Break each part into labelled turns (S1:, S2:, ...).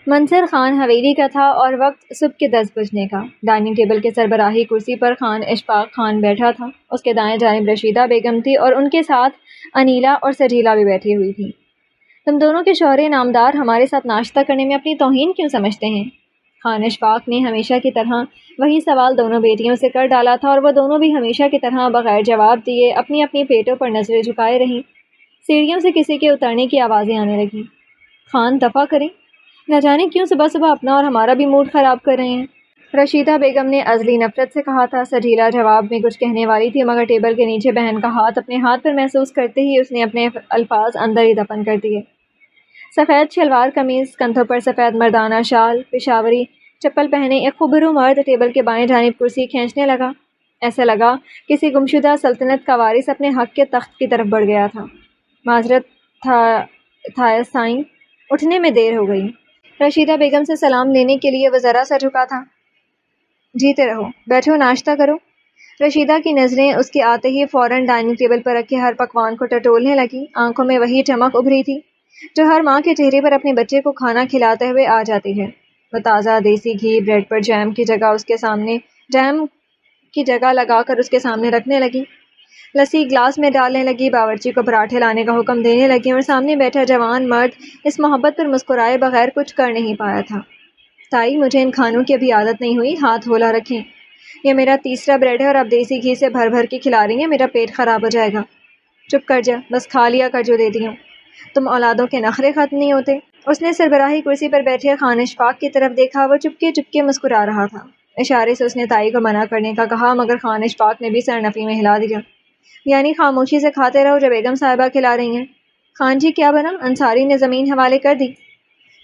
S1: منصر خان حویلی کا تھا اور وقت صبح کے 10 بجنے کا۔ ڈائننگ ٹیبل کے سربراہی کرسی پر خان اشفاق خان بیٹھا تھا۔ اس کے دائیں جانب رشیدہ بیگم تھی اور ان کے ساتھ انیلا اور سجیلا بھی بیٹھی ہوئی تھیں۔ تم دونوں کے شوہر نامدار ہمارے ساتھ ناشتہ کرنے میں اپنی توہین کیوں سمجھتے ہیں؟ خان اشفاق نے ہمیشہ کی طرح وہی سوال دونوں بیٹیوں سے کر ڈالا تھا اور وہ دونوں بھی ہمیشہ کی طرح بغیر جواب دیے اپنی اپنی پیٹوں پر نظریں جھکائے رہیں۔ سیڑھیوں سے کسی کے اترنے کی آوازیں آنے لگیں۔ خان دفع کریں، نہ جانے کیوں صبح صبح اپنا اور ہمارا بھی موڈ خراب کر رہے ہیں، رشیدہ بیگم نے عزلی نفرت سے کہا تھا۔ سجیلا جواب میں کچھ کہنے والی تھی مگر ٹیبل کے نیچے بہن کا ہاتھ اپنے ہاتھ پر محسوس کرتے ہی اس نے اپنے الفاظ اندر ہی دفن کر دیے۔ سفید شلوار قمیض، کندھوں پر سفید مردانہ شال، پشاوری چپل پہنے ایک خوبرو مرد ٹیبل کے بائیں جانب کرسی کھینچنے لگا۔ ایسا لگا کسی گمشدہ سلطنت کا وارث اپنے حق کے تخت کی طرف بڑھ گیا تھا۔ معذرت تھا سائیں، اٹھنے میں دیر ہو گئی۔ رشیدہ بیگم سے سلام لینے کے لیے وہ ذرا سا جھکا تھا۔ جیتے رہو، بیٹھو ناشتہ کرو۔ رشیدہ کی نظریں اس کے آتے ہی فوراً ڈائننگ ٹیبل پر رکھے ہر پکوان کو ٹٹولنے لگی۔ آنکھوں میں وہی چمک ابھری تھی جو ہر ماں کے چہرے پر اپنے بچے کو کھانا کھلاتے ہوئے آ جاتی ہے۔ وہ تازہ دیسی گھی بریڈ پر جیم کی جگہ لگا کر اس کے سامنے رکھنے لگی، لسی گلاس میں ڈالنے لگی، باورچی کو پراٹھے لانے کا حکم دینے لگی اور سامنے بیٹھا جوان مرد اس محبت پر مسکرائے بغیر کچھ کر نہیں پایا تھا۔ تائی، مجھے ان کھانوں کی ابھی عادت نہیں ہوئی، ہاتھ ہولہ رکھیں۔ یہ میرا تیسرا بریڈ ہے اور آپ دیسی گھی سے بھر بھر کے کھلا رہی ہیں، میرا پیٹ خراب ہو جائے گا۔ چپ کر جا، بس کھا لیا کر جو دیتی ہوں، تم اولادوں کے نخرے ختم نہیں ہوتے۔ اس نے سربراہی کرسی پر بیٹھے خان اشفاق کی طرف دیکھا، وہ چپکے چپکے مسکرا رہا تھا۔ اشارے سے اس نے تائی کو منع کرنے کا کہا مگر خان اشفاق نے بھی سر نفی میں ہلا دیا۔ یعنی خاموشی سے کھاتے رہو جو بیگم صاحبہ کھلا رہی ہیں۔ خان جی کیا بنا؟ انصاری نے زمین حوالے کر دی؟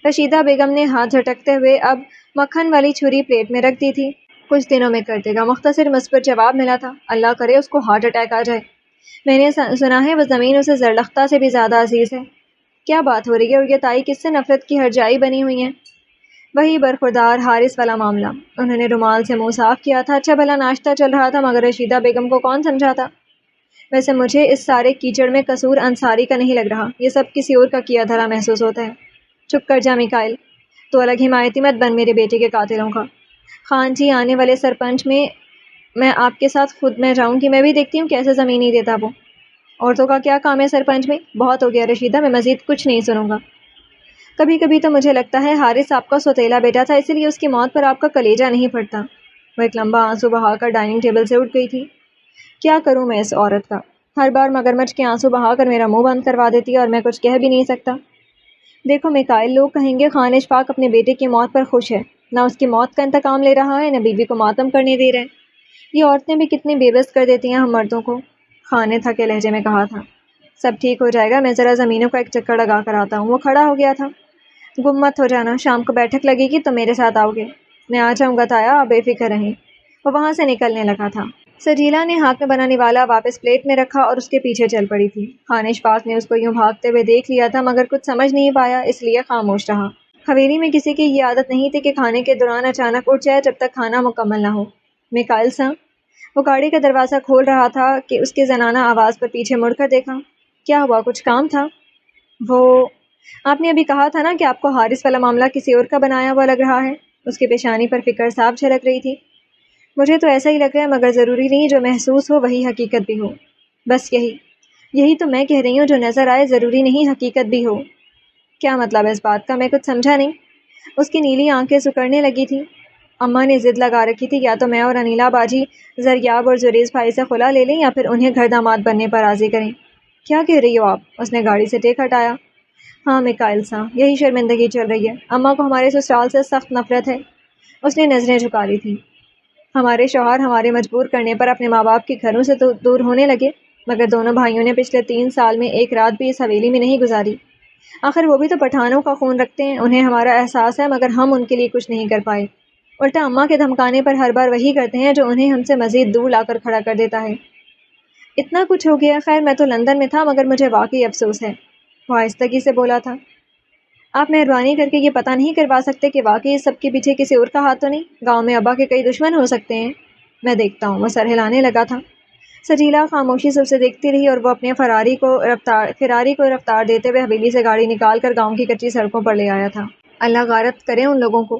S1: رشیدہ بیگم نے ہاتھ جھٹکتے ہوئے اب مکھن والی چھری پلیٹ میں رکھ دی تھی۔ کچھ دنوں میں کر دے گا، مختصر مثبت جواب ملا تھا۔ اللہ کرے اس کو ہارٹ اٹیک آ جائے۔ میں نے سنا ہے وہ زمین اسے زرلختہ سے بھی زیادہ عزیز ہے۔ کیا بات ہو رہی ہے؟ اور یہ تائی کس سے نفرت کی ہرجائی بنی ہوئی ہیں؟ وہی برخوردار حارث والا معاملہ۔ انہوں نے رومال سے منہ صاف کیا تھا۔ اچھا بھلا ناشتہ چل رہا تھا مگر رشیدہ بیگم کو کون سمجھاتا؟ ویسے مجھے اس سارے کیچڑ میں قصور انصاری کا نہیں لگ رہا، یہ سب کسی اور کا کیا دھرا محسوس ہوتا ہے۔ چپ کر جا میکائل، تو الگ حمایتی مت بن میرے بیٹے کے قاتلوں کا۔ خان جی، آنے والے سرپنچ میں آپ کے ساتھ خود میں جاؤں گی، میں بھی دیکھتی ہوں کیسے زمین نہیں دیتا وہ۔ عورتوں کا کیا کام ہے سرپنچ میں؟ بہت ہو گیا رشیدہ، میں مزید کچھ نہیں سنوں گا۔ کبھی کبھی تو مجھے لگتا ہے حارث آپ کا سوتیلا بیٹا تھا، اسی لیے اس کی موت پر آپ کا کلیجہ نہیں پھٹتا۔ وہ ایک لمبا آنسو بہا کر ڈائننگ ٹیبل سے اٹھ گئی تھی۔ کیا کروں میں اس عورت کا؟ ہر بار مگرمچھ کے آنسو بہا کر میرا منہ بند کروا دیتی ہے اور میں کچھ کہہ بھی نہیں سکتا۔ دیکھو میکائل، لوگ کہیں گے خان اشفاق اپنے بیٹے کی موت پر خوش ہے، نہ اس کی موت کا انتقام لے رہا ہے، نہ بیوی کو ماتم کرنے دے رہا ہے۔ یہ عورتیں بھی کتنی بے بس کر دیتی ہیں ہم مردوں کو، خان نے تھکے لہجے میں کہا تھا۔ سب ٹھیک ہو جائے گا، میں ذرا زمینوں کا ایک چکر لگا کر آتا ہوں۔ وہ کھڑا ہو گیا تھا۔ گم مت ہو جانا، شام کو بیٹھک لگے گی تو میرے ساتھ آؤ گے۔ میں آ جاؤں گا تایا، آپ بے فکر رہیں۔ وہ وہاں سے نکلنے لگا تھا۔ سجیلا نے ہاتھ میں بنانے والا واپس پلیٹ میں رکھا اور اس کے پیچھے چل پڑی تھی۔ خان اشفاق نے اس کو یوں بھاگتے ہوئے دیکھ لیا تھا مگر کچھ سمجھ نہیں پایا، اس لیے خاموش رہا۔ حویلی میں کسی کی یہ عادت نہیں تھی کہ کھانے کے دوران اچانک اٹھ جائے جب تک کھانا مکمل نہ ہو۔ میکائل ساں، وہ گاڑی کا دروازہ کھول رہا تھا کہ اس کے زنانہ آواز پر پیچھے مڑ کر دیکھا۔ کیا ہوا؟ کچھ کام تھا؟ وہ آپ نے ابھی کہا تھا نا کہ آپ کو حارث والا معاملہ کسی اور کا بنایا ہوا لگ رہا ہے؟ اس کی پیشانی پر فکر صاف جھلک رہی تھی۔ مجھے تو ایسا ہی لگ رہا ہے مگر ضروری نہیں جو محسوس ہو وہی حقیقت بھی ہو۔ بس یہی تو میں کہہ رہی ہوں، جو نظر آئے ضروری نہیں حقیقت بھی ہو۔ کیا مطلب ہے اس بات کا؟ میں کچھ سمجھا نہیں۔ اس کی نیلی آنکھیں سکڑنے لگی تھی۔ اماں نے ضد لگا رکھی تھی یا تو میں اور انیلا باجی زریاب اور زریز بھائی سے خلا لے لیں یا پھر انہیں گھر داماد بننے پر راضی کریں۔ کیا کہہ رہی ہو آپ؟ اس نے گاڑی سے ٹیک ہٹایا۔ ہاں میکائل ساں، یہی شرمندگی چل رہی ہے۔ اماں کو ہمارے سسرال سے سخت نفرت ہے۔ اس نے نظریں جھکا لی تھیں۔ ہمارے شوہر ہمارے مجبور کرنے پر اپنے ماں باپ کے گھروں سے دور ہونے لگے، مگر دونوں بھائیوں نے پچھلے 3 سال میں ایک رات بھی اس حویلی میں نہیں گزاری۔ آخر وہ بھی تو پٹھانوں کا خون رکھتے ہیں، انہیں ہمارا احساس ہے مگر ہم ان کے لیے کچھ نہیں کر پائے۔ الٹا اماں کے دھمکانے پر ہر بار وہی کرتے ہیں جو انہیں ہم سے مزید دور لا کر کھڑا کر دیتا ہے۔ اتنا کچھ ہو گیا۔ خیر میں تو لندن میں تھا مگر مجھے واقعی افسوس ہے، وہ آہستگی سے بولا تھا۔ آپ مہربانی کر کے یہ پتہ نہیں کروا سکتے کہ واقعی اس سب کے پیچھے کسی اور کا ہاتھ تو نہیں؟ گاؤں میں ابا کے کئی دشمن ہو سکتے ہیں۔ میں دیکھتا ہوں، وہ سر ہلانے لگا تھا۔ سجیلا خاموشی سے اسے دیکھتی رہی اور وہ اپنے فراری کو رفتار دیتے ہوئے حویلی سے گاڑی نکال کر گاؤں کی کچی سڑکوں پر لے آیا تھا۔ اللہ غارت کرے ان لوگوں کو۔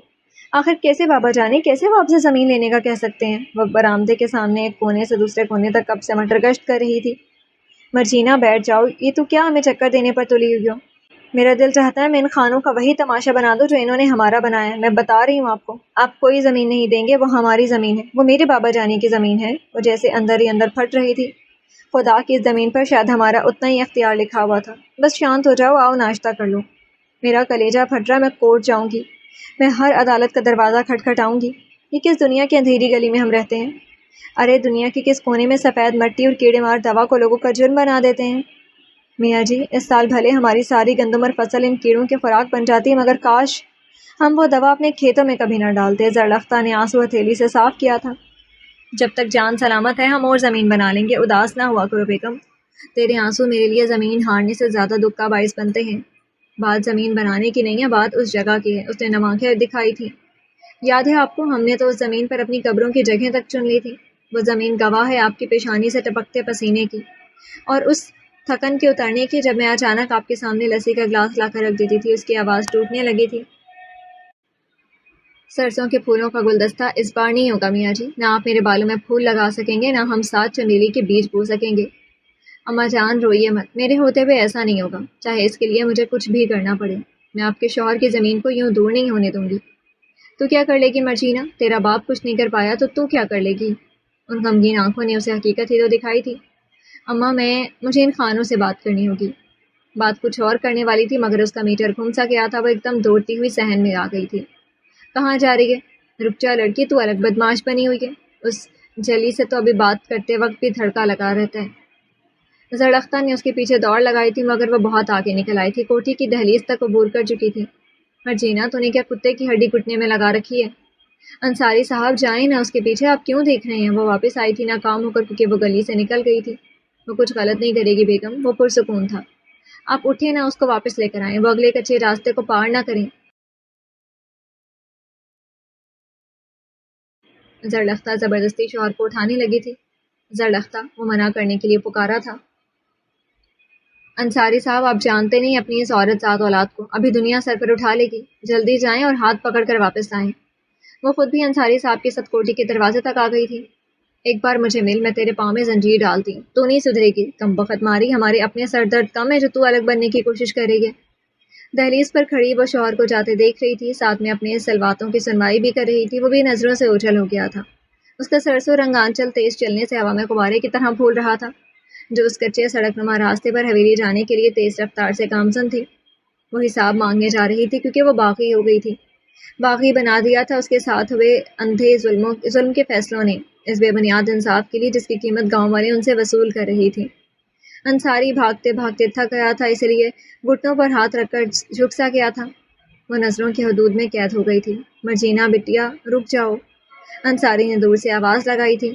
S1: آخر کیسے بابا جانے، کیسے وہ آپ سے زمین لینے کا کہہ سکتے ہیں؟ وہ برآمدے کے سامنے ایک کونے سے دوسرے کونے تک کب سے مٹر گشت کر رہی تھی۔ مرجینا بیٹھ جاؤ، یہ تو کیا ہمیں چکر دینے پر تلی ہوئی ہو؟ میرا دل چاہتا ہے میں ان خانوں کا وہی تماشا بنا دوں جو انہوں نے ہمارا بنایا ہے۔ میں بتا رہی ہوں آپ کوئی زمین نہیں دیں گے، وہ ہماری زمین ہے، وہ میرے بابا جانی کی زمین ہے۔ وہ جیسے اندر ہی اندر پھٹ رہی تھی۔ خدا کی اس زمین پر شاید ہمارا اتنا ہی اختیار لکھا ہوا تھا۔ بس شانت ہو جاؤ، آؤ ناشتہ کر لو۔ میرا کلیجہ پھٹ رہا، میں کورٹ جاؤں گی، میں ہر عدالت کا دروازہ کھٹکھٹاؤں گی۔ یہ کس دنیا کی اندھیری گلی میں ہم رہتے ہیں؟ ارے دنیا کے کس کونے میں سفید مٹی اور کیڑے مار دوا کو لوگوں کا جرم بنا دیتے ہیں؟ میاں جی، اس سال بھلے ہماری ساری گندم اور فصل ان کیڑوں کے خوراک بن جاتی، مگر کاش ہم وہ دوا اپنے کھیتوں میں کبھی نہ ڈالتے۔ زرلختہ نے آنسو ہتھیلی سے صاف کیا تھا۔ جب تک جان سلامت ہے ہم اور زمین بنا لیں گے، اداس نہ ہوا کرو بیگم۔ تیرے آنسو میرے لیے زمین ہارنے سے زیادہ دکھ کا باعث بنتے ہیں۔ بات زمین بنانے کی نہیں ہے، بات اس جگہ کی ہے۔ اس نے نم آنکھیں دکھائی تھی۔ یاد ہے آپ کو، ہم نے تو اس زمین پر اپنی قبروں کی جگہیں تک چن لی تھی۔ وہ زمین گواہ ہے آپ کی پیشانی سے ٹپکتے پسینے کی، اور اس تھکن کے اترنے کی جب میں اچانک آپ کے سامنے لسی کا گلاس لا کر رکھ دیتی تھی۔ اس کی آواز ٹوٹنے لگی تھی۔ سرسوں کے پھولوں کا گلدستہ اس بار نہیں ہوگا میاں جی، نہ آپ میرے بالوں میں پھول لگا سکیں گے، نہ ہم ساتھ چمیلی کے بیج بو سکیں گے۔ اماں جان روئیے مت، میرے ہوتے ہوئے ایسا نہیں ہوگا، چاہے اس کے لیے مجھے کچھ بھی کرنا پڑے۔ میں آپ کے شوہر کی زمین کو یوں دور نہیں ہونے دوں گی۔ تو کیا کر لے گی مرجینا؟ تیرا باپ کچھ نہیں کر پایا تو کیا کر لے گی؟ ان غمگین آنکھوں نے اسے حقیقت ہی تو دکھائی تھی۔ اماں مجھے ان خانوں سے بات کرنی ہوگی۔ بات کچھ اور کرنے والی تھی، مگر اس کا میٹر گھوم سا گیا تھا۔ وہ ایک دم دوڑتی ہوئی صحن میں آ گئی تھی۔ کہاں جا رہی ہے؟ رک جا لڑکی، تو الگ بدماش بنی ہوئی ہے۔ اس جلی سے تو ابھی بات کرتے وقت بھی دھڑکا لگا رہتا ہے۔ زرلختہ نے اس کے پیچھے دوڑ لگائی تھی، مگر وہ بہت آگے نکل آئی تھی، کوٹھی کی دہلیز تک عبور کر چکی تھی۔ مرجینا، تو نے کیا کتے کی ہڈی گھٹنے میں لگا رکھی ہے؟ انصاری صاحب جائیں نہ اس کے پیچھے، آپ کیوں دیکھ رہے ہیں؟ وہ واپس آئی تھی ناکام ہو کر، کیونکہ وہ گلی سے نکل گئی تھی۔ وہ کچھ غلط نہیں کرے گی بیگم، وہ پرسکون تھا۔ آپ اٹھے نہ اس کو واپس لے کر آئیں، وہ اگلے کچے راستے کو پار نہ کریں۔ زرلختہ زبردستی شوہر کو اٹھانے لگی تھی۔ زرلختہ، وہ منع کرنے کے لیے پکارا تھا۔ انصاری صاحب، آپ جانتے نہیں اپنی اس عورت ذات اولاد کو، ابھی دنیا سر پر اٹھا لے گی۔ جلدی جائیں اور ہاتھ پکڑ کر واپس آئیں۔ وہ خود بھی انصاری صاحب کی سد کوٹھی کے دروازے تک آ گئی تھی۔ ایک بار مجھے مل، میں تیرے پاؤں میں زنجیر ڈالتی، تو نہیں سدھرے گی۔ کم بخت ماری، ہمارے اپنے سر درد کم ہے جو تو الگ بننے کی کوشش کر رہی ہے۔ دہلیز پر کھڑی وہ شوہر کو جاتے دیکھ رہی تھی، ساتھ میں اپنے سلواتوں کی سنوائی بھی کر رہی تھی۔ وہ بھی نظروں سے اوجھل ہو گیا تھا۔ اس کا سرسوں رنگ آنچل تیز چلنے سے ہوا میں غبارے کی طرح پھول رہا تھا، جو اس کچے سڑک نما راستے پر حویلی جانے کے لیے تیز رفتار سے گامزن تھی۔ وہ حساب مانگنے جا رہی تھی، کیونکہ وہ باغی ہو گئی تھی۔ باغی بنا دیا تھا اس کے ساتھ ہوئے اندھے ظلم کے فیصلوں نے، اس بے بنیاد انصاف کے لیے جس کی قیمت گاؤں والے ان سے وصول کر رہی تھی۔ انصاری بھاگتے بھاگتے تھک گیا تھا، اس لیے گھٹنوں پر ہاتھ رکھ کر جھک سا گیا تھا۔ وہ نظروں کی حدود میں قید ہو گئی تھی۔ مرجینا بٹیا، رک جاؤ، انصاری نے دور سے آواز لگائی تھی۔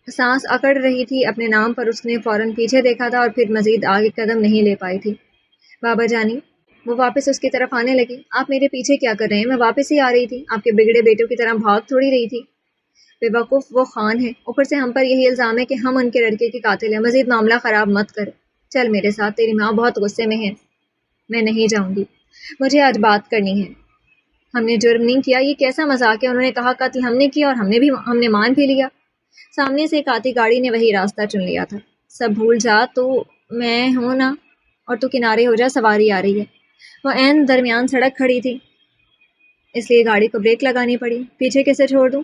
S1: سانس اکڑ رہی تھی اپنے نام پر، اس نے فوراً پیچھے دیکھا تھا اور پھر مزید آگے قدم نہیں لے پائی تھی۔ بابا جانی، وہ واپس اس کی طرف آنے لگی۔ آپ میرے پیچھے کیا کر رہے ہیں؟ میں واپس ہی آ رہی تھی، آپ کے بگڑے بیٹوں کی طرح بھاگ تھوڑی رہی تھی۔ بے وقوف، وہ خان ہے، اوپر سے ہم پر یہی الزام ہے کہ ہم ان کے لڑکے کے قاتل ہیں۔ مزید معاملہ خراب مت کر، چل میرے ساتھ، تیری ماں بہت غصے میں ہے۔ میں نہیں جاؤں گی، مجھے آج بات کرنی ہے۔ ہم نے جرم نہیں کیا، یہ کیسا مذاق ہے؟ انہوں نے کہا قتل ہم نے کیا، اور ہم نے مان بھی لیا۔ سامنے سے ایک آتی گاڑی نے وہی راستہ چن لیا تھا۔ سب بھول جا، تو میں ہوں نا، اور تو کنارے ہو جا، سواری آ رہی ہے۔ وہ عین درمیان سڑک کھڑی تھی، اس لیے گاڑی کو بریک لگانی پڑی۔ پیچھے کیسے چھوڑ دوں،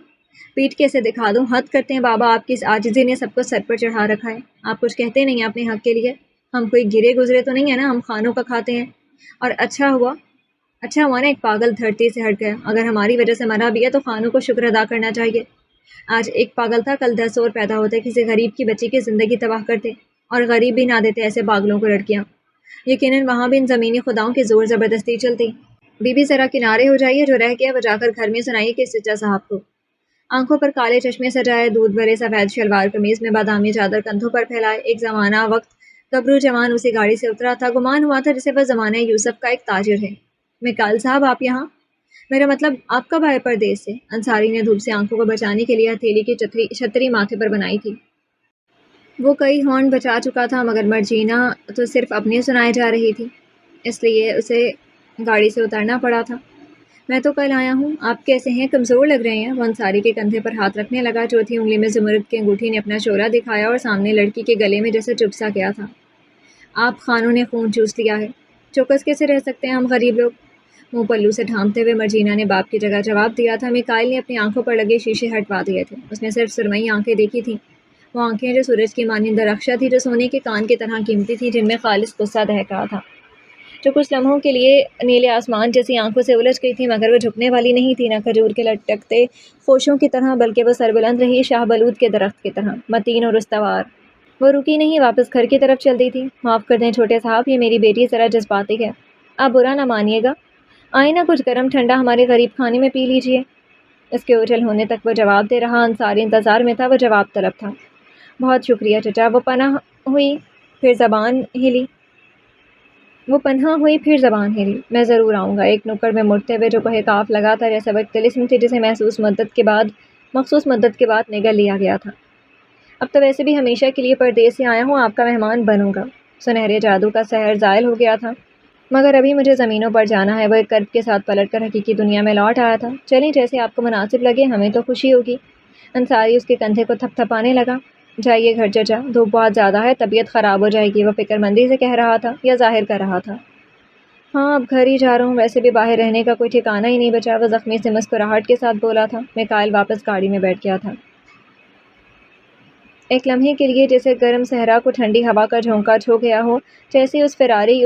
S1: پیٹ کیسے دکھا دوں؟ حد کرتے ہیں بابا، آپ کی اس عاجزی نے سب کو سر پر چڑھا رکھا ہے۔ آپ کچھ کہتے نہیں اپنے حق کے لیے؟ ہم کوئی گرے گزرے تو نہیں ہے نا، ہم خانوں کا کھاتے ہیں۔ اور اچھا ہوا نا ایک پاگل دھرتی سے ہٹ گیا۔ اگر ہماری وجہ سے مرا بھی ہے تو خانوں کو شکر ادا کرنا چاہیے۔ آج ایک پاگل تھا، کل 10 اور پیدا ہوتے، کسی غریب کی بچی کی زندگی تباہ کرتے، اور غریب بھی نہ دیتے ایسے پاگلوں کو لڑکیاں۔ یقیناً وہاں بھی ان زمینی خداؤں کی زور زبردستی چلتی۔ بی بی ذرا کنارے ہو جائیے، جو رہ گیا وہ جا کر گھر میں سنائیے کہ چچا صاحب کو۔ آنکھوں پر کالے چشمے سجائے، دودھ بھرے سفید شلوار قمیض میں بادامی چادر کندھوں پر پھیلائے، ایک زمانہ وقت گبرو جوان اسی گاڑی سے اترا تھا۔ گمان ہوا تھا جسے وہ زمانہ یوسف کا ایک تاجر ہے۔ مکائل صاحب، آپ یہاں؟ میرا مطلب آپ کب آئے پردیس سے؟ انصاری نے دھوپ سے آنکھوں کو بچانے کے لیے ہتھیلی کی چھتری ماتھے پر بنائی تھی۔ وہ کئی ہارن بچا چکا تھا، مگر مرجینا تو صرف اپنے سنائے جا رہی تھی، اس لیے اسے گاڑی سے اترنا پڑا تھا۔ میں تو کل آیا ہوں، آپ کیسے ہیں؟ کمزور لگ رہے ہیں۔ وہ انصاری کے کندھے پر ہاتھ رکھنے لگا۔ چوتھی انگلی میں زمرد کی انگوٹھی نے اپنا چولہا دکھایا اور سامنے لڑکی کے گلے میں جیسے چپ سا گیا تھا۔ آپ خانوں نے خون چوس لیا ہے۔ چوکس کیسے رہ سکتے ہیں ہم غریب لوگ؟ منہ پلو سے ڈھانپتے ہوئے مرجینا نے باپ کی جگہ جواب دیا تھا۔ میکائل نے اپنی آنکھوں پر لگے شیشے ہٹوا دیے تھے۔ اس نے صرف سرمئی آنکھیں دیکھی تھیں، وہ آنکھیں جو سورج کی مانند درخشاں تھی، جو سونے کے کان کی طرح قیمتی تھی، جن میں خالص غصہ دہک رہا تھا، جو کچھ لمحوں کے لیے نیلے آسمان جیسی آنکھوں سے الجھ گئی تھی، مگر وہ جھکنے والی نہیں تھی، نہ کھجور کے لٹکتے خوشوں کی طرح، بلکہ وہ سربلند رہی شاہ بلود کے درخت کی طرح، متین اور استوار۔ وہ رکی نہیں، واپس گھر کی طرف چل دی تھی۔ معاف کر دیں چھوٹے صاحب، یہ میری بیٹی ذرا جذباتی ہے، آپ برا نہ مانیے گا۔ آئیں نا کچھ گرم ٹھنڈا ہمارے غریب کھانے میں پی لیجیے۔ اس کے اوجھل ہونے تک وہ جواب دے رہا۔ انصاری انتظار میں تھا، وہ جواب طلب تھا۔ بہت شکریہ چچا۔ وہ پناہ ہوئی پھر زبان ہلی۔ میں ضرور آؤں گا۔ ایک نکڑ میں مڑتے ہوئے جو کوہ کاف لگا تھا، جیسے وہ ایک طلسم تھی جسے مخصوص مدت کے بعد نگل لیا گیا تھا۔ اب تو ویسے بھی ہمیشہ کے لیے پردیس سے آیا ہوں، آپ کا مہمان بنوں گا۔ سنہرے جادو کا سحر زائل ہو گیا تھا، مگر ابھی مجھے زمینوں پر جانا ہے۔ وہ ایک کرب کے ساتھ پلٹ کر حقیقی دنیا میں لوٹ آیا تھا۔ چلیں جیسے آپ کو مناسب لگے، ہمیں تو خوشی ہوگی۔ انصاری اس کے کندھے کو تھپ تھپانے لگا۔ جائیے گھر چچا، دھوپ بہت زیادہ ہے، طبیعت خراب ہو جائے گی۔ وہ فکر مندی سے کہہ رہا تھا یا ظاہر کر رہا تھا؟ ہاں اب گھر ہی جا رہا ہوں، ویسے بھی باہر رہنے کا کوئی ٹھکانہ ہی نہیں بچا، وہ زخمی سے مسکراہٹ کے ساتھ بولا تھا۔ میکائل واپس گاڑی میں بیٹھ گیا تھا۔ ایک لمحے کے لیے جیسے گرم صحرا کو ٹھنڈی ہوا کا جھونکا چھو گیا ہو، جیسے اس کی فراری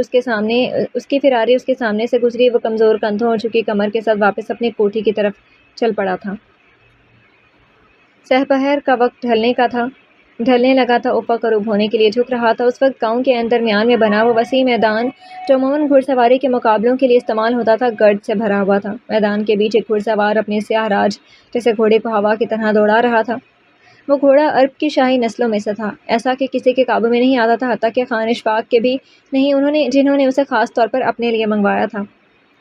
S1: اس کے سامنے سے گزری، وہ کمزور کندھوں اور جھکی کمر کے ساتھ واپس اپنی کوٹھی کی طرف چل پڑا تھا۔ سحپہر کا وقت ڈھلنے لگا تھا، افق غروب ہونے کے لیے جھک رہا تھا۔ اس وقت گاؤں کے درمیان میں بنا وہ وسیع میدان جو عموماً گھڑ سواری کے مقابلوں کے لیے استعمال ہوتا تھا، گرد سے بھرا ہوا تھا۔ میدان کے بیچ ایک گھڑ سوار اپنے سیاہ راج جیسے گھوڑے کو ہوا کی طرح دوڑا رہا تھا۔ وہ گھوڑا عرب کی شاہی نسلوں میں سے تھا، ایسا کہ کسی کے قابو میں نہیں آتا تھا، حتیٰ کہ خان اشفاق کے بھی نہیں، جنہوں نے اسے خاص طور پر اپنے لیے منگوایا تھا۔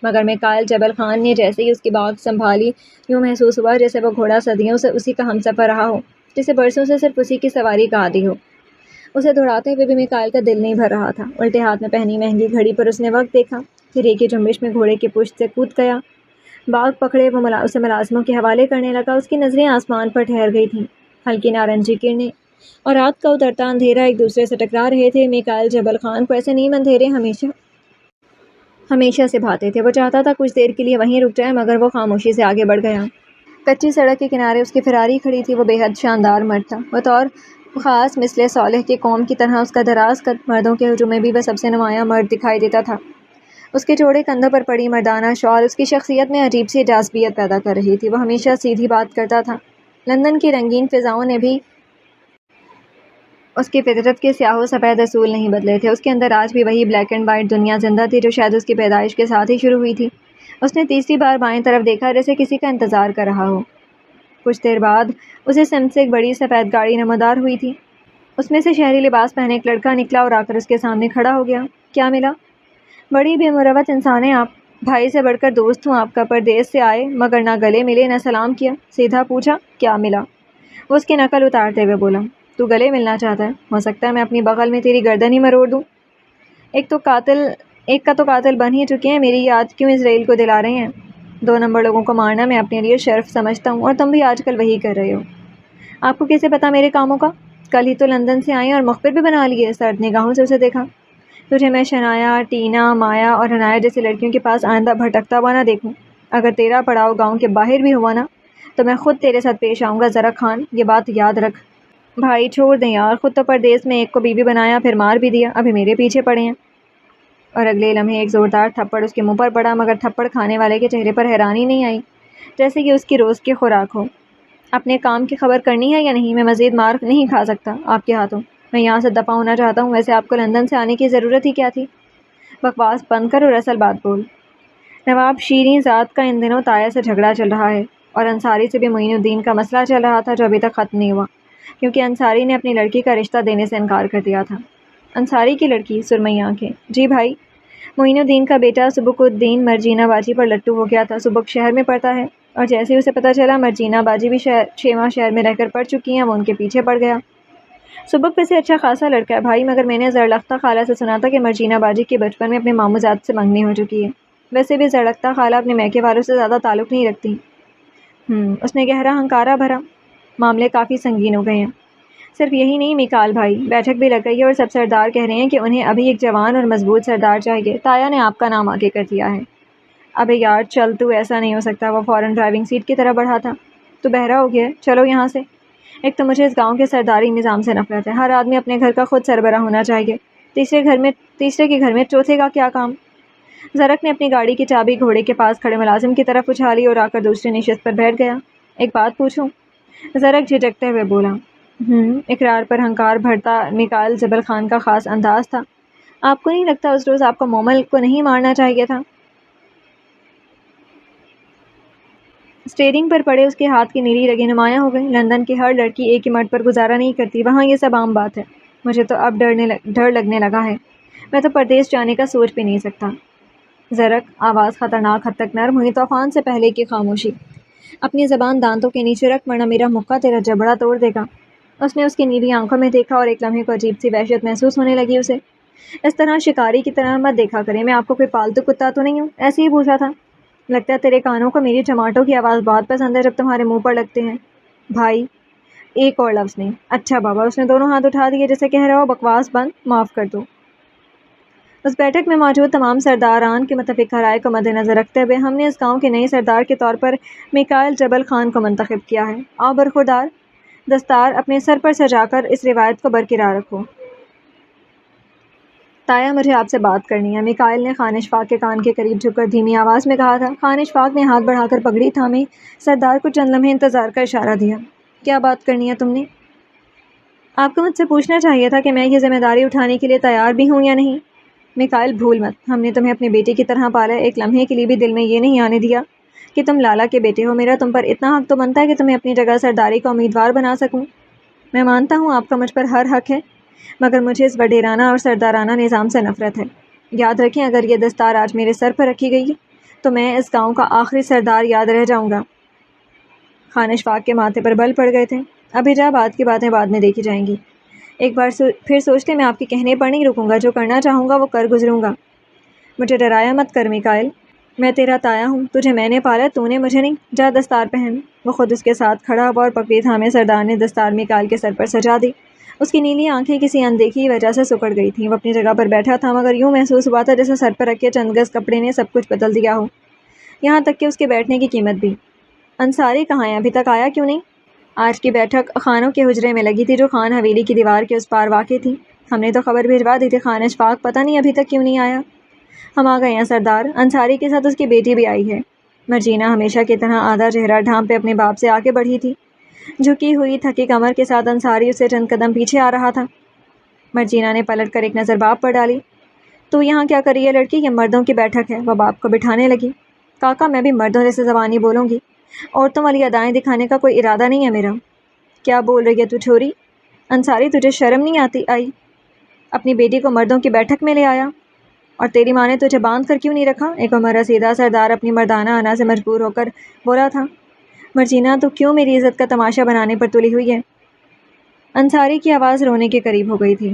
S1: مگر میکائل جبل خان نے جیسے ہی اس کی باگ سنبھالی، یوں محسوس ہوا جیسے وہ گھوڑا صدیوں سے اسی کا ہمسفر رہا ہو، جیسے برسوں سے صرف اسی کی سواری کا عادی ہو۔ اسے دوڑاتے ہوئے بھی میکائل کا دل نہیں بھر رہا تھا۔ الٹے ہاتھ میں پہنی مہنگی گھڑی پر اس نے وقت دیکھا، پھر ایک ہی جنبش میں گھوڑے کی پشت سے کود گیا۔ باگ پکڑے وہ اسے ملازموں کے حوالے کرنے لگا۔ اس کی نظریں آسمان پر ٹھہر گئی تھیں، ہلکی نارنجی کرنیں اور رات کا اترتا اندھیرا ایک دوسرے سے ٹکرا رہے تھے۔ میکائل جبل خان کو ایسے نیم اندھیرے ہمیشہ سے بھاتے تھے۔ وہ چاہتا تھا کچھ دیر کے لیے وہیں رک جائے، مگر وہ خاموشی سے آگے بڑھ گیا۔ کچی سڑک کے کنارے اس کی فراری کھڑی تھی۔ وہ بے حد شاندار مرد تھا، بطور خاص مثل صالح کی قوم کی طرح۔ اس کا دراز قد مردوں کے ہجوم میں بھی وہ سب سے نمایاں مرد دکھائی دیتا تھا۔ اس کے چوڑے کندھوں پر پڑی مردانہ شال اس کی شخصیت میں عجیب سی جاذبیت پیدا کر رہی تھی۔ وہ ہمیشہ سیدھی بات کرتا تھا۔ لندن کی رنگین فضاؤں نے بھی اس کی فطرت کے سیاہ و سفید اصول نہیں بدلے تھے۔ اس کے اندر آج بھی وہی بلیک اینڈ وائٹ دنیا زندہ تھی جو شاید اس کی پیدائش کے ساتھ ہی شروع ہوئی تھی۔ اس نے تیسری بار بائیں طرف دیکھا، جیسے کسی کا انتظار کر رہا ہو۔ کچھ دیر بعد اسے سمت سے ایک بڑی سفید گاڑی نمودار ہوئی تھی۔ اس میں سے شہری لباس پہنے ایک لڑکا نکلا اور آ کر اس کے سامنے کھڑا ہو گیا۔ کیا ملا؟ بڑی بے مروت انسان ہیں آپ، بھائی سے بڑھ کر دوست ہوں آپ کا، پردیس سے آئے مگر نہ گلے ملے نہ سلام کیا، سیدھا پوچھا کیا ملا؟ وہ اس کی نقل اتارتے ہوئے بولا، تو گلے ملنا چاہتا ہے، ہو سکتا ہے میں اپنی بغل میں تیری گردن ہی مروڑ دوں۔ ایک کا تو قاتل بن ہی چکے ہیں، میری یاد کیوں اسرائیل کو دلا رہے ہیں؟ 2 نمبر لوگوں کو مارنا میں اپنے لیے شرف سمجھتا ہوں، اور تم بھی آج کل وہی کر رہے ہو۔ آپ کو کیسے پتا میرے کاموں کا؟ کل ہی تو لندن سے آئے اور مخبر بھی بنا لیے۔ سرد نگاہوں سے اسے دیکھا۔ تجھے میں شنایا، ٹینا، مایا اور عنایت جیسی لڑکیوں کے پاس آئندہ بھٹکتا ہوا نہ دیکھوں۔ اگر تیرا پڑاؤ گاؤں کے باہر بھی ہوا نا تو میں خود تیرے ساتھ پیش آؤں گا، ذرا خان یہ بات یاد رکھ۔ بھائی چھوڑ دیں یار، خود تو پردیس میں ایک کو بیوی بنایا پھر مار بھی دیا، ابھی میرے پیچھے پڑے ہیں۔ اور اگلے لمحے ایک زوردار تھپڑ اس کے منہ پر پڑا، مگر تھپڑ کھانے والے کے چہرے پر حیرانی نہیں آئی، جیسے کہ اس کی روز کی خوراک ہو۔ اپنے کام کی خبر کرنی ہے یا نہیں؟ میں مزید مار نہیں کھا سکتا آپ کے ہاتھوں، میں یہاں سے دفع ہونا چاہتا ہوں۔ ویسے آپ کو لندن سے آنے کی ضرورت ہی کیا تھی؟ بکواس بند کر اور اصل بات بول۔ نواب شیریں ذات کا ان دنوں تایا سے جھگڑا چل رہا ہے، اور انصاری سے بھی معین الدین کا مسئلہ چل رہا تھا جو ابھی تک ختم نہیں ہوا، کیونکہ انصاری نے اپنی لڑکی کا رشتہ دینے سے انکار کر دیا تھا۔ انصاری کی لڑکی؟ سرمئی آنکھیں۔ جی بھائی، معین الدین کا بیٹا سبک الدین مرجینا باجی پر لٹو ہو گیا تھا۔ سبک شہر میں پڑھتا ہے، اور جیسے ہی اسے پتہ چلا مرجینا باجی بھی 6 ماہ شہر میں رہ کر پڑھ چکی ہیں، وہ ان کے پیچھے پڑ گیا۔ سبک ویسے اچھا خاصا لڑکا ہے بھائی، مگر میں نے زرلختہ خالہ سے سنا تھا کہ مرجینا باجی کے بچپن میں اپنے ماموں زاد سے منگنی ہو چکی ہے۔ ویسے بھی زڑکتا خالہ اپنے میکے والوں سے زیادہ تعلق نہیں رکھتی۔ اس نے گہرا ہنکارا بھرا۔ معاملے کافی سنگین ہو گئے ہیں۔ صرف یہی نہیں میکال بھائی، بیٹھک بھی لگ گئی ہے اور سب سردار کہہ رہے ہیں کہ انہیں ابھی ایک جوان اور مضبوط سردار چاہیے۔ تایا نے آپ کا نام آگے کر دیا ہے۔ ابے یار چل تو، ایسا نہیں ہو سکتا۔ وہ فوراً ڈرائیونگ سیٹ کی طرف بڑھا تھا۔ تو بہرا ہو گیا ہے، چلو یہاں سے۔ ایک تو مجھے اس گاؤں کے سرداری نظام سے نفرت ہے۔ ہر آدمی اپنے گھر کا خود سربراہ ہونا چاہیے، تیسرے کے گھر میں چوتھے کا کیا کام؟ زرک نے اپنی گاڑی کی چابی گھوڑے کے پاس کھڑے ملازم کی طرف اچھالی اور آ کر دوسری نشست پر بیٹھ گیا۔ ایک بات پوچھوں؟ زرک جھجکتے ہوئے بولا۔ اقرار پر ہنکار بھرتا میکائل جبل خان کا خاص انداز تھا۔ آپ کو نہیں لگتا اس روز آپ کو مومل کو نہیں مارنا چاہیے تھا؟ اسٹیئرنگ پر پڑے اس کے ہاتھ کی نیلی رگیں نمایاں ہو گئی۔ لندن کی ہر لڑکی ایک ہی مرد پر گزارا نہیں کرتی، وہاں یہ سب عام بات ہے۔ مجھے تو اب ڈر لگنے لگا ہے۔ میں تو پردیس جانے کا سوچ بھی نہیں سکتا۔ زرک، آواز خطرناک حد تک نرم ہوئی۔ طوفان سے پہلے کی خاموشی۔ اپنی زبان دانتوں کے نیچے رکھ، ورنہ میرا مکہ تیرا جبڑا توڑ دے گا۔ اس نے اس کی نیلی آنکھوں میں دیکھا اور ایک لمحے کو عجیب سی وحشت محسوس ہونے لگی اسے۔ اس طرح شکاری کی طرح مت دیکھا کریں، میں آپ کو کوئی پالتو کتا تو نہیں ہوں؟ ایسے ہی پوچھا تھا۔ لگتا ہے تیرے کانوں کو میری ٹماٹو کی آواز بہت پسند ہے جب تمہارے منہ پر لگتے ہیں۔ بھائی، ایک اور لفظ نہیں۔ اچھا بابا۔ اس نے دونوں ہاتھ اٹھا دیے جیسے کہہ رہا ہو بکواس بند، معاف کر دو۔ اس بیٹھک میں موجود تمام سرداران کے متفقہ رائے کو مد نظر رکھتے ہوئے ہم نے اس گاؤں کے نئے سردار کے طور پر میکائل جبل خان کو منتخب کیا ہے۔ آؤ برخوردار، دستار اپنے سر پر سجا کر اس روایت کو برقرار رکھو۔ تایا، مجھے آپ سے بات کرنی ہے، میکائل نے خان اشفاق کے کان کے قریب جھک کر دھیمی آواز میں کہا تھا۔ خان اشفاق نے ہاتھ بڑھا کر پگڑی تھامی، سردار کو چند لمحے انتظار کا اشارہ دیا۔ کیا بات کرنی ہے تم نے؟ آپ کو مجھ سے پوچھنا چاہیے تھا کہ میں یہ ذمہ داری اٹھانے کے لیے تیار بھی ہوں یا نہیں۔ میکائل، بھول مت، ہم نے تمہیں اپنے بیٹے کی طرح پالا ہے۔ ایک لمحے کے لیے بھی دل میں یہ نہیں آنے دیا کہ تم لالا کے بیٹے ہو۔ میرا تم پر اتنا حق تو بنتا ہے کہ تمہیں اپنی جگہ سرداری کا امیدوار بنا سکوں۔ میں مانتا ہوں آپ کا مجھ پر ہر حق ہے، مگر مجھے اس وڈیرانہ اور سردارانہ نظام سے نفرت ہے۔ یاد رکھیں، اگر یہ دستار آج میرے سر پر رکھی گئی تو میں اس گاؤں کا آخری سردار یاد رہ جاؤں گا۔ خان اشفاق کے ماتھے پر بل پڑ گئے تھے۔ اب حجابات کی باتیں بعد میں دیکھی جائیں گی۔ ایک بار پھر سوچتے میں آپ کے کہنے پر نہیں رکوں گا، جو کرنا چاہوں گا وہ کر گزروں گا۔ مجھے ڈرایا مت کر میکائل، میں تیرا تایا ہوں، تجھے میں نے پالا، تو نے مجھے نہیں۔ جا دستار پہن۔ وہ خود اس کے ساتھ کھڑا ہوا اور پگڑی تھامے سردار نے دستار میکائل کے سر پر سجا دی۔ اس کی نیلی آنکھیں کسی اندیکھی وجہ سے سکڑ گئی تھیں۔ وہ اپنی جگہ پر بیٹھا تھا، مگر یوں محسوس ہوا تھا جیسے سر پر رکھے چند گز کپڑے نے سب کچھ بدل دیا ہو، یہاں تک کہ اس کے بیٹھنے کی قیمت بھی۔ انصاری کہاں ہے؟ ابھی تک آیا کیوں نہیں؟ آج کی بیٹھک خانوں کے حجرے میں لگی تھی جو خان حویلی کی دیوار کے اس پار واقع تھی۔ ہم نے تو خبر بھیجوا دی تھی، خان اشفاق پتہ نہیں ابھی تک کیوں نہیں آیا۔ ہم آ گئے ہیں سردار، انصاری کے ساتھ اس کی بیٹی بھی آئی ہے۔ مرجینا ہمیشہ کی طرح آدھا چہرہ ڈھانپے اپنے باپ سے آگے بڑھی تھی۔ جھکی ہوئی تھکی کمر کے ساتھ انصاری اسے چند قدم پیچھے آ رہا تھا۔ مرجینا نے پلٹ کر ایک نظر باپ پر ڈالی۔ تو یہاں کیا کر رہی ہے لڑکی؟ یہ مردوں کی بیٹھک ہے۔ وہ باپ کو بٹھانے لگی۔ کاکا، میں بھی مردوں جیسے زبانی بولوں گی، عورتوں والی ادائیں دکھانے کا کوئی ارادہ نہیں ہے میرا۔ کیا بول رہی ہے تو چھوری؟ انصاری، تجھے شرم نہیں آئی؟ اپنی بیٹی کو مردوں کی بیٹھک میں لے آیا؟ اور تیری ماں نے تجھے باندھ کر کیوں نہیں رکھا؟ ایک عمر رسیدہ سردار اپنی مردانہ انا سے مجبور ہو کر بولا تھا۔ مرجینا، تو کیوں میری عزت کا تماشا بنانے پر تلی ہوئی ہے؟ انصاری کی آواز رونے کے قریب ہو گئی تھی۔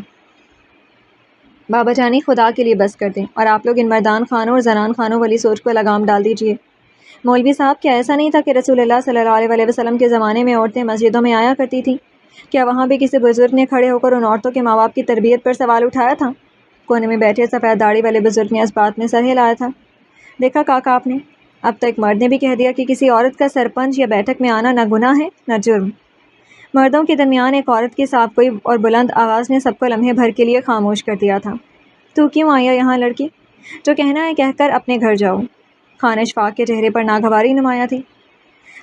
S1: بابا جانی، خدا کے لیے بس کر دیں، اور آپ لوگ ان مردان خانوں اور زنان خانوں والی سوچ کو لگام ڈال دیجیے۔ مولوی صاحب، کیا ایسا نہیں تھا کہ رسول اللہ صلی اللہ علیہ وسلم کے زمانے میں عورتیں مسجدوں میں آیا کرتی تھیں؟ کیا وہاں بھی کسی بزرگ نے کھڑے ہو کر ان عورتوں کے ماں باپ کی تربیت پر سوال اٹھایا تھا؟ کونے میں بیٹھے سفید داڑھی والے بزرگ نے اس بات میں سر ہلایا تھا۔ دیکھا کاکا آپ نے، اب تو ایک مرد نے بھی کہہ دیا کہ کسی عورت کا سرپنچ یا بیٹھک میں آنا نہ گناہ ہے نہ جرم۔ مردوں کے درمیان ایک عورت کی صاف گوئی اور بلند آواز نے سب کو لمحے بھر کے لیے خاموش کر دیا تھا۔ تو کیوں آئی ہے یہاں لڑکی؟ جو کہنا ہے کہہ کر اپنے گھر جاؤ۔ خان اشفاق کے چہرے پر ناگواری نمایاں تھی۔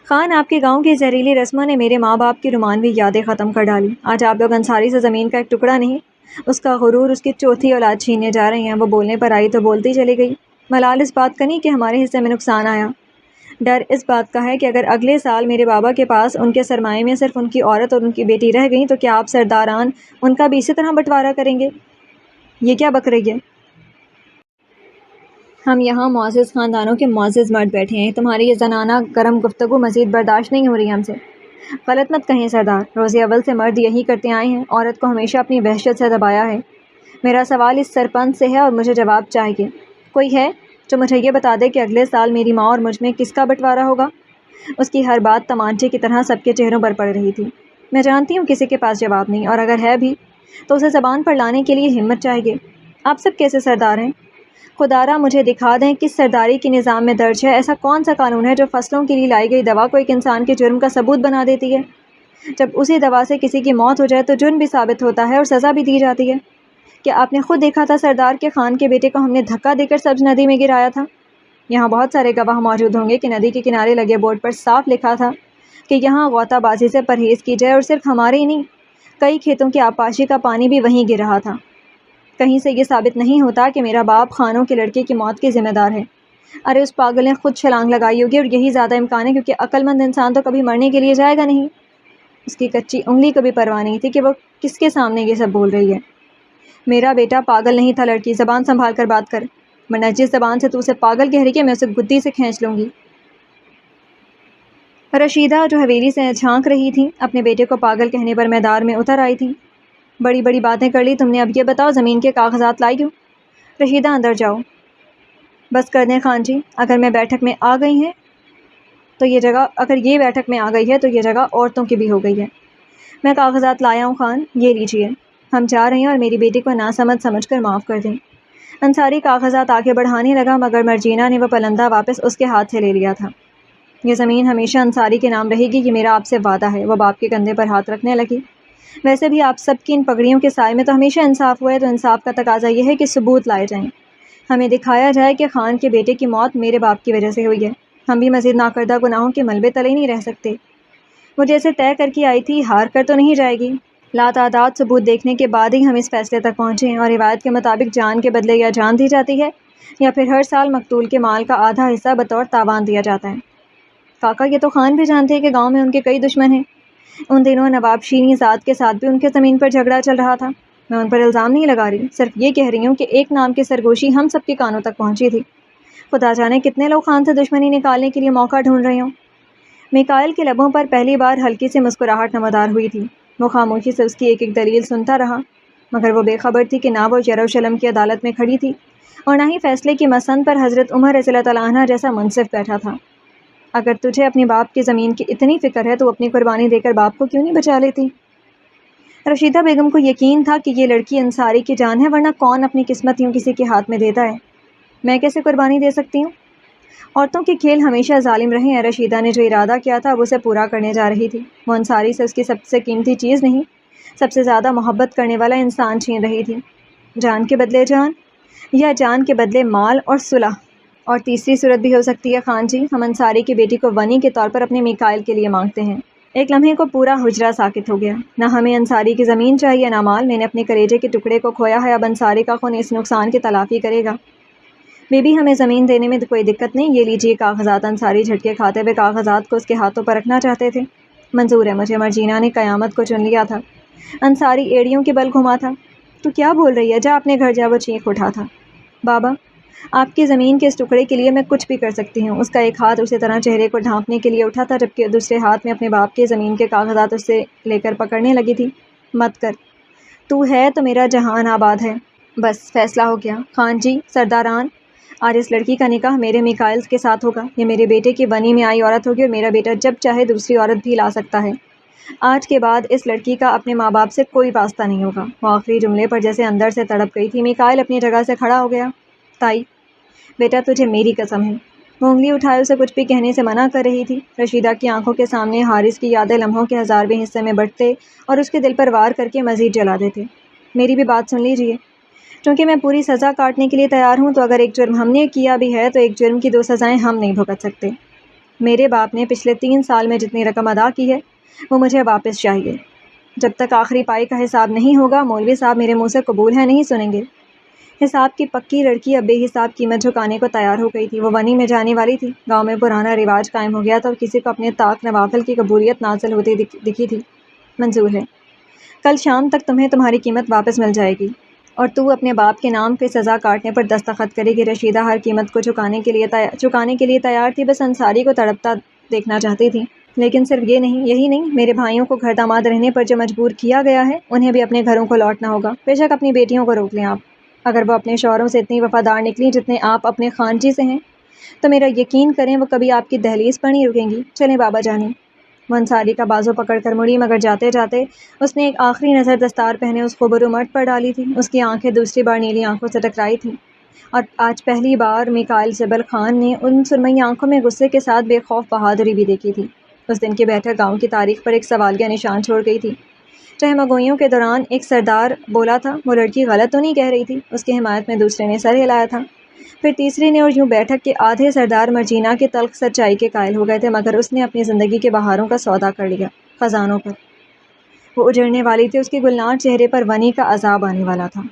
S1: خان، آپ کے گاؤں کی زہریلی رسموں نے میرے ماں باپ کی رومانوی یادیں ختم کر ڈالی۔ آج آپ لوگ انصاری سے زمین کا ایک ٹکڑا نہیں، اس کا غرور، اس کی چوتھی اولاد چھیننے جا رہے ہیں۔ وہ بولنے پر آئی تو بولتی چلی گئی۔ ملال اس بات کا نہیں کہ ہمارے حصے میں نقصان آیا، ڈر اس بات کا ہے کہ اگر اگلے سال میرے بابا کے پاس ان کے سرمایے میں صرف ان کی عورت اور ان کی بیٹی رہ گئیں تو کیا آپ سرداران ان کا بھی اسی طرح بٹوارا کریں گے؟ یہ کیا بک رہی ہے؟ ہم یہاں معزز خاندانوں کے معزز مرد بیٹھے ہیں، تمہاری یہ زنانہ گرم گفتگو مزید برداشت نہیں ہو رہی ہم سے۔ غلط مت کہیں سردار، روز اول سے مرد یہی کرتے آئے ہیں، عورت کو ہمیشہ اپنی وحشت سے دبایا ہے۔ میرا سوال اس سرپنچ سے ہے اور مجھے جواب چاہیے۔ کوئی ہے؟ جو مجھے یہ بتا دے کہ اگلے سال میری ماں اور مجھ میں کس کا بٹوارا ہوگا۔ اس کی ہر بات تمانچے کی طرح سب کے چہروں پر پڑ رہی تھی۔ میں جانتی ہوں کسی کے پاس جواب نہیں، اور اگر ہے بھی تو اسے زبان پر لانے کے لیے ہمت چاہیے۔ آپ سب کیسے سردار ہیں؟ خدا را مجھے دکھا دیں کس سرداری کے نظام میں درج ہے ایسا کون سا قانون ہے جو فصلوں کے لیے لائی گئی دوا کو ایک انسان کے جرم کا ثبوت بنا دیتی ہے؟ جب اسی دوا سے کسی کی موت ہو جائے تو جرم بھی ثابت ہوتا ہے اور سزا بھی دی جاتی ہے۔ کیا آپ نے خود دیکھا تھا سردار کے خان کے بیٹے کو ہم نے دھکا دے کر سبز ندی میں گرایا تھا؟ یہاں بہت سارے گواہ موجود ہوں گے کہ ندی کے کنارے لگے بورڈ پر صاف لکھا تھا کہ یہاں غوطہ بازی سے پرہیز کی جائے، اور صرف ہمارے ہی نہیں، کئی کھیتوں کی آبپاشی کا پانی بھی وہیں گر رہا تھا۔ کہیں سے یہ ثابت نہیں ہوتا کہ میرا باپ خانوں کے لڑکے کی موت کی ذمہ دار ہے۔ ارے اس پاگل نے خود چھلانگ لگائی ہوگی، اور یہی زیادہ امکان ہے کیونکہ عقل مند انسان تو کبھی مرنے کے لیے جائے گا نہیں۔ اس کی کچی انگلی کو بھی پرواہ نہیں تھی کہ وہ کس کے سامنے یہ سب بول رہی ہے۔ میرا بیٹا پاگل نہیں تھا لڑکی، زبان سنبھال کر بات کر، ورنہ جس زبان سے تو اسے پاگل کہہ رہی ہے میں اسے گدی سے کھینچ لوں گی۔ رشیدہ جو حویلی سے جھانک رہی تھی اپنے بیٹے کو پاگل کہنے پر میدان میں اتر آئی تھی۔ بڑی بڑی باتیں کر لی تم نے، اب یہ بتاؤ زمین کے کاغذات لائی ہو؟ رشیدہ اندر جاؤ۔ بس کر دیں خان جی، اگر یہ بیٹھک میں آ گئی ہے تو یہ جگہ عورتوں کی بھی ہو گئی ہے۔ میں کاغذات لایا ہوں خان، یہ لیجئے۔ ہم جا رہے ہیں اور میری بیٹی کو ناسمجھ سمجھ کر معاف کر دیں۔ انصاری کاغذات آگے بڑھانے لگا مگر مرجینہ نے وہ پلندہ واپس اس کے ہاتھ سے لے لیا تھا۔ یہ زمین ہمیشہ انصاری کے نام رہے گی، یہ میرا آپ سے وعدہ ہے۔ وہ باپ کے کندھے پر ہاتھ رکھنے لگی۔ ویسے بھی آپ سب کی ان پگڑیوں کے سائے میں تو ہمیشہ انصاف ہوا ہے، تو انصاف کا تقاضا یہ ہے کہ ثبوت لائے جائیں۔ ہمیں دکھایا جائے کہ خان کے بیٹے کی موت میرے باپ کی وجہ سے ہوئی ہے۔ ہم بھی مزید ناکردہ گناہوں کے ملبے تلے نہیں رہ سکتے۔ وہ جیسے طے کر کے آئی تھی ہار کر تو نہیں جائے گی۔ لاتعداد ثبوت دیکھنے کے بعد ہی ہم اس فیصلے تک پہنچے، اور روایت کے مطابق جان کے بدلے یا جان دی جاتی ہے یا پھر ہر سال مقتول کے مال کا آدھا حصہ بطور تاوان دیا جاتا ہے۔ کاکا یہ تو خان بھی جانتے ہیں کہ گاؤں میں ان کے کئی دشمن ہیں۔ ان دنوں نواب شینی ذات کے ساتھ بھی ان کے زمین پر جھگڑا چل رہا تھا۔ میں ان پر الزام نہیں لگا رہی، صرف یہ کہہ رہی ہوں کہ ایک نام کی سرگوشی ہم سب کے کانوں تک پہنچی تھی۔ خدا جانے کتنے لوگ خان سے دشمنی نکالنے کے لیے موقع ڈھونڈ رہے ہوں۔ میکائل کے لبوں پر پہلی بار ہلکی سی مسکراہٹ نمودار ہوئی تھی۔ وہ خاموشی سے اس کی ایک ایک دلیل سنتا رہا، مگر وہ بے خبر تھی کہ نہ وہ یروشلم کی عدالت میں کھڑی تھی اور نہ ہی فیصلے کی مسند پر حضرت عمر رضی اللہ تعالیٰ عنہ جیسا منصف بیٹھا تھا۔ اگر تجھے اپنے باپ کی زمین کی اتنی فکر ہے تو اپنی قربانی دے کر باپ کو کیوں نہیں بچا لیتی؟ رشیدہ بیگم کو یقین تھا کہ یہ لڑکی انصاری کی جان ہے، ورنہ کون اپنی قسمت یوں کسی کے ہاتھ میں دیتا ہے۔ میں کیسے قربانی دے سکتی ہوں؟ عورتوں کے کھیل ہمیشہ ظالم رہے ہیں۔ رشیدہ نے جو ارادہ کیا تھا اب اسے پورا کرنے جا رہی تھی۔ وہ انصاری سے اس کی سب سے قیمتی چیز نہیں، سب سے زیادہ محبت کرنے والا انسان چھین رہی تھی۔ جان کے بدلے جان، یا جان کے بدلے مال اور صلح، اور تیسری صورت بھی ہو سکتی ہے خان جی، ہم انصاری کی بیٹی کو ونی کے طور پر اپنے میکائل کے لیے مانگتے ہیں۔ ایک لمحے کو پورا حجرہ ساکت ہو گیا۔ نہ ہمیں انصاری کی زمین چاہیے نہ مال، میں نے اپنے کلیجے کے ٹکڑے کو کھویا ہے، اب انصاری کا خون اس نقصان کی تلافی کرے گا۔ بی بی ہمیں زمین دینے میں کوئی دقت نہیں، یہ لیجیے کاغذات۔ انصاری جھٹکے کھاتے ہوئے کاغذات کو اس کے ہاتھوں پر رکھنا چاہتے تھے۔ منظور ہے مجھے، مرجینہ نے قیامت کو چن لیا تھا۔ انصاری ایڑیوں کے بل گھما تھا۔ تو کیا بول رہی ہے؟ جا اپنے گھر جا، وہ چیخ اٹھا تھا۔ بابا آپ کی زمین کے اس ٹکڑے کے لیے میں کچھ بھی کر سکتی ہوں۔ اس کا ایک ہاتھ اسی طرح چہرے کو ڈھانپنے کے لیے اٹھا تھا جبکہ دوسرے ہاتھ میں اپنے باپ کی زمین کے کاغذات اس سے لے کر پکڑنے لگی تھی۔ مت کر، تو ہے تو میرا جہان آباد ہے۔ بس فیصلہ ہو گیا خان جی سرداران، آج اس لڑکی کا نکاح میرے میکائل کے ساتھ ہوگا۔ یہ میرے بیٹے کی بنی میں آئی عورت ہوگی اور میرا بیٹا جب چاہے دوسری عورت بھی لا سکتا ہے۔ آج کے بعد اس لڑکی کا اپنے ماں باپ سے کوئی واسطہ نہیں ہوگا۔ وہ آخری جملے پر جیسے اندر سے تڑپ گئی تھی۔ میکائل اپنی جگہ سے کھڑا ہو گیا۔ تائی بیٹا تجھے میری قسم ہے۔ وہ انگلی اٹھائے اسے کچھ بھی کہنے سے منع کر رہی تھی۔ رشیدہ کی آنکھوں کے سامنے حارث کی یادیں لمحوں کے 1000ویں حصے میں بٹتے اور اس کے دل پر وار کر کے مزید جلا دیتے۔ میری بھی بات سن لیجیے، چونکہ میں پوری سزا کاٹنے کے لیے تیار ہوں، تو اگر ایک جرم ہم نے کیا بھی ہے تو ایک جرم کی 2 سزائیں ہم نہیں بھگت سکتے۔ میرے باپ نے پچھلے 3 سال میں جتنی رقم ادا کی ہے وہ مجھے واپس چاہیے۔ جب تک آخری پائی کا حساب نہیں ہوگا مولوی صاحب میرے منہ سے قبول ہے نہیں سنیں گے۔ حساب کی پکی لڑکی اب بے حساب قیمت جھکانے کو تیار ہو گئی تھی۔ وہ ونی میں جانے والی تھی۔ گاؤں میں پرانا رواج قائم ہو گیا تھا اور کسی کو اپنے طاق نوافل کی قبولیت نازل ہوتی دکھی تھی۔ منظور ہے، کل شام تک تمہیں تمہاری قیمت واپس مل جائے گی اور تو اپنے باپ کے نام کی سزا کاٹنے پر دستخط کرے گی۔ رشیدہ ہر قیمت کو چکانے کے لیے تیار تھی، بس انصاری کو تڑپتا دیکھنا چاہتی تھی۔ لیکن صرف یہی نہیں، میرے بھائیوں کو گھر داماد رہنے پر جو مجبور کیا گیا ہے انہیں بھی اپنے گھروں کو لوٹنا ہوگا۔ بے شک اپنی بیٹیوں کو روک لیں آپ، اگر وہ اپنے شوہروں سے اتنی وفادار نکلی جتنے آپ اپنے خانچی سے ہیں تو میرا یقین کریں وہ کبھی آپ کی دہلیز پر نہیں رکیں گی۔ چلیں بابا جانی۔ وہ انصاری کا بازو پکڑ کر مڑی، مگر جاتے جاتے اس نے ایک آخری نظر دستار پہنے اس خوبرو مرد پر ڈالی تھی۔ اس کی آنکھیں دوسری بار نیلی آنکھوں سے ٹکرائی تھیں، اور آج پہلی بار میکائل زبل خان نے ان سرمئی آنکھوں میں غصے کے ساتھ بے خوف بہادری بھی دیکھی تھی۔ اس دن کی بیٹھک گاؤں کی تاریخ پر ایک سوالیہ نشان چھوڑ گئی تھی۔ رہما گوئیوں کے دوران ایک سردار بولا تھا، وہ لڑکی غلط تو نہیں کہہ رہی تھی؟ اس کی حمایت میں دوسرے نے سر ہلایا تھا، پھر تیسری نے، اور یوں بیٹھک کے آدھے سردار مرجینا کی تلخ سچائی کے قائل ہو گئے تھے، مگر اس نے اپنی زندگی کے بہاروں کا سودا کر لیا، خزانوں پر۔ وہ اجڑنے والی تھی، اس کے گلنار چہرے پر ونی کا عذاب آنے والا تھا۔